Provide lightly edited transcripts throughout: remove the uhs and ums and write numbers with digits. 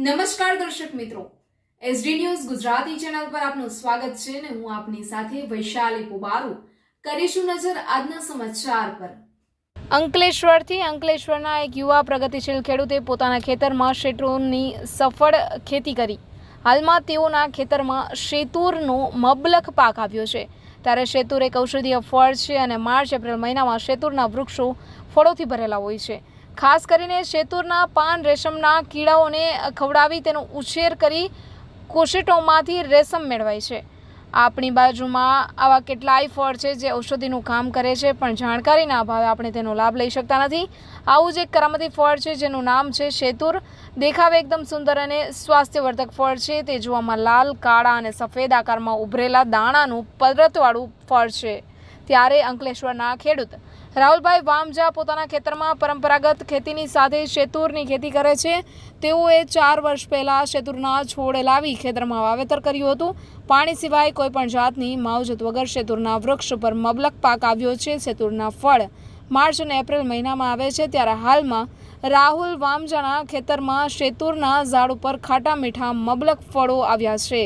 નમસ્કાર દર્શક મિત્રો, એસડી ન્યૂઝ ગુજરાતી ચેનલ પર આપનું સ્વાગત છે અને હું આપની સાથે વૈશાલી પુબારુ કરીશું નજર આજના સમાચાર પર। અંકલેશ્વરથી અંકલેશ્વરના એક યુવા પ્રગતિશીલ ખેડૂતે પોતાના ખેતરમાં શેતૂરની સફળ ખેતી કરી। હાલમાં તેઓના ખેતરમાં શેતૂરનો મબલખ પાક આવ્યો છે। ત્યારે શેતૂર એક ઔષધીય ફળ છે અને માર્ચ એપ્રિલ મહિનામાં શેતૂરના વૃક્ષો ફળોથી ભરેલા હોય છે। ખાસ કરીને શેતૂરના પાન રેશમના કીડાઓને ખવડાવી તેનો ઉછેર કરી કોશેટોમાંથી રેશમ મેળવાય છે। આપણી બાજુમાં આવા કેટલાય ફળ છે જે ઔષધિનું કામ કરે છે, પણ જાણકારીના અભાવે આપણે તેનો લાભ લઈ શકતા નથી। આવું જ એક કરામતી ફળ છે જેનું નામ છે શેતૂર। દેખાવે એકદમ સુંદર અને સ્વાસ્થ્યવર્ધક ફળ છે। તે જોવામાં લાલ, કાળા અને સફેદ આકારમાં ઉભરેલા દાણાનું પરતવાળું ફળ છે। ત્યારે અંકલેશ્વરના ખેડૂત રાહુલભાઈ વામજા પોતાના ખેતરમાં પરંપરાગત ખેતીની સાથે શેતૂરની ખેતી કરે છે। તેઓએ 4 વર્ષ પહેલાં શેતૂરના છોડ લાવી ખેતરમાં વાવેતર કર્યું હતું। પાણી સિવાય કોઈપણ જાતની માવજત વગર શેતૂરના વૃક્ષ પર મબલખ પાક આવ્યો છે। શેતૂરના ફળ માર્ચ અને એપ્રિલ મહિનામાં આવે છે। ત્યારે હાલમાં રાહુલ વામજાના ખેતરમાં શેતૂરના ઝાડ ઉપર ખાટા મીઠા મબલખ ફળો આવ્યા છે।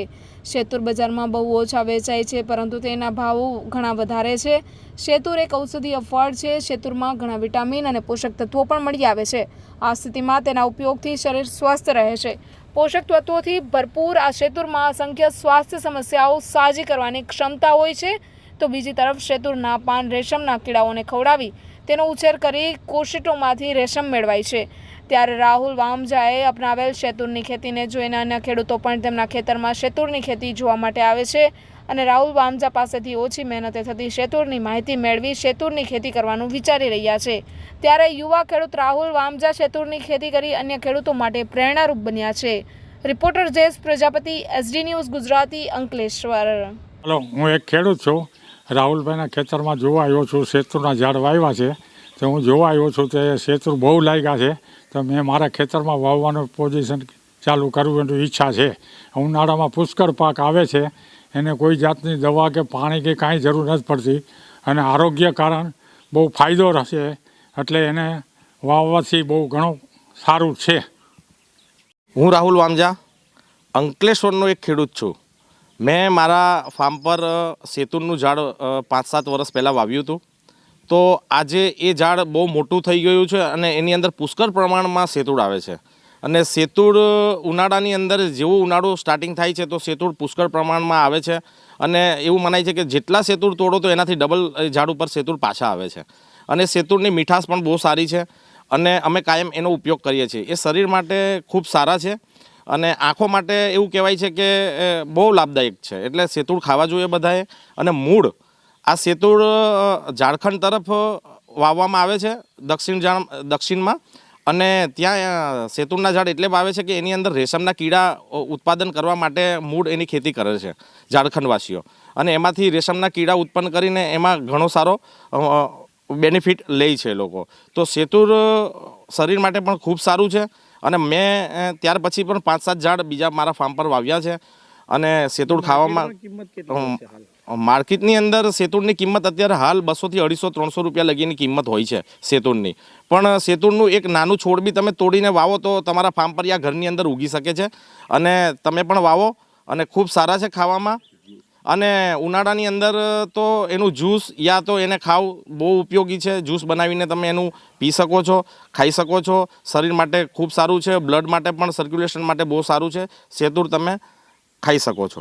શેતૂર બજારમાં બહુ ઓછા વેચાય છે, પરંતુ તેના ભાવ ઘણા વધારે છે। શેતૂર એક ઔષધીય ફળ છે। શેતૂરમાં ઘણા વિટામિન અને પોષક તત્વો પણ મળી આવે છે। આ સ્થિતિમાં તેના ઉપયોગથી શરીર સ્વસ્થ રહે છે। પોષક તત્વોથી ભરપૂર આ શેતૂરમાં અસંખ્ય સ્વાસ્થ્ય સમસ્યાઓ સાજી કરવાની ક્ષમતા હોય છે। તો બીજી તરફ શેતૂરના પાન રેશમના કીડાઓને ખવડાવી તેનો ઉછેર કરી કોશેટોમાંથી રેશમ મેળવાય છે। ત્યારે રાહુલ વામજાએ અપનાવેલ શેતૂરની ખેતીને જોઈને અન્ય ખેડૂતો પણ તેમના ખેતરમાં શેતૂરની ખેતી જોવા માટે આવે છે અને રાહુલ વામજા પાસેથી ઓછી મહેનતે થતી શેતૂરની માહિતી મેળવી શેતૂરની ખેતી કરવાનું વિચારી રહ્યા છે। ત્યારે યુવા ખેડૂત રાહુલ વામજા શેતૂરની ખેતી કરી અન્ય ખેડૂતો માટે પ્રેરણારૂપ બન્યા છે। Reporter Jayesh Prajapati, SD news Gujarati, Ankleshwar. Hello, હું એક ખેડૂત છું। રાહુલભાઈના ખેતરમાં જોવા આવ્યો છું। શેતૂરના ઝાડ વાવ્યા છે, તો હું જોવા આવ્યો છું તે શેતૂર બહુ લાગ્યા છે, તો મેં મારા ખેતરમાં વાવવાનું પોઝિશન ચાલુ કરવું એની ઈચ્છા છે। ઉનાળામાં પુષ્કળ પાક આવે છે, એને કોઈ જાતની દવા કે પાણી કે કાંઈ જરૂર નથી પડતી અને આરોગ્ય કારણ બહુ ફાયદો રહેશે, એટલે એને વાવવાથી બહુ ઘણું સારું છે। હું રાહુલ વામજા અંકલેશ્વરનો એક ખેડૂત છું। મેં મારા ફાર્મ પર શેતૂરનું ઝાડ 5-7 વર્ષ પહેલાં વાવ્યું હતું। તો આજે એ ઝાડ બહુ મોટું થઈ ગયું છે અને એની અંદર પુષ્કળ પ્રમાણમાં શેતૂર આવે છે અને શેતૂર ઉનાળાની અંદર જેવું ઉનાળો સ્ટાર્ટિંગ થાય છે તો શેતૂર પુષ્કળ પ્રમાણમાં આવે છે અને એવું મનાય છે કે જેટલા શેતૂર તોડો તો એનાથી ડબલ ઝાડ ઉપર શેતૂર પાછા આવે છે અને શેતૂરની મીઠાશ પણ બહુ સારી છે અને અમે કાયમ એનો ઉપયોગ કરીએ છીએ। એ શરીર માટે ખૂબ સારા છે અને આંખો માટે એવું કહેવાય છે કે બહુ લાભદાયક છે, એટલે શેતૂર ખાવા જોઈએ બધાએ। અને મૂળ આ શેતૂર ઝારખંડ તરફ વાવવામાં આવે છે, દક્ષિણમાં, અને ત્યાં શેતૂરના ઝાડ એટલે વાવે છે કે એની અંદર રેશમના કીડા ઉત્પાદન કરવા માટે મૂળ એની ખેતી કરે છે ઝારખંડવાસીઓ, અને એમાંથી રેશમના કીડા ઉત્પન્ન કરીને એમાં ઘણો સારો બેનિફિટ લે છે લોકો। તો શેતૂર શરીર માટે પણ ખૂબ સારું છે અને મેં ત્યાર પછી પણ 5-7 ઝાડ બીજા મારા ફાર્મ પર વાવ્યા છે અને શેતૂર ખાવામાં માર્કેટની અંદર શેતૂરની કિંમત અત્યારે હાલ 200 થી 250-300 રૂપિયા લગીની કિંમત હોય છે શેતૂરની। પણ શેતૂરનું એક નાનું છોડ બી તમે તોડીને વાવો તો તમારા ફાર્મ પર યા ઘરની અંદર ઉગી શકે છે અને તમે પણ વાવો અને ખૂબ સારા છે ખાવામાં। અને ઉનાળાની અંદર તો એનું જ્યુસ યા તો એને ખાવ બહુ ઉપયોગી છે। જ્યુસ બનાવીને તમે એનું પી શકો છો, ખાઈ શકો છો। શરીર માટે ખૂબ સારું છે, બ્લડ માટે પણ સર્ક્યુલેશન માટે બહુ સારું છે। શેતૂર તમે ખાઈ શકો છો।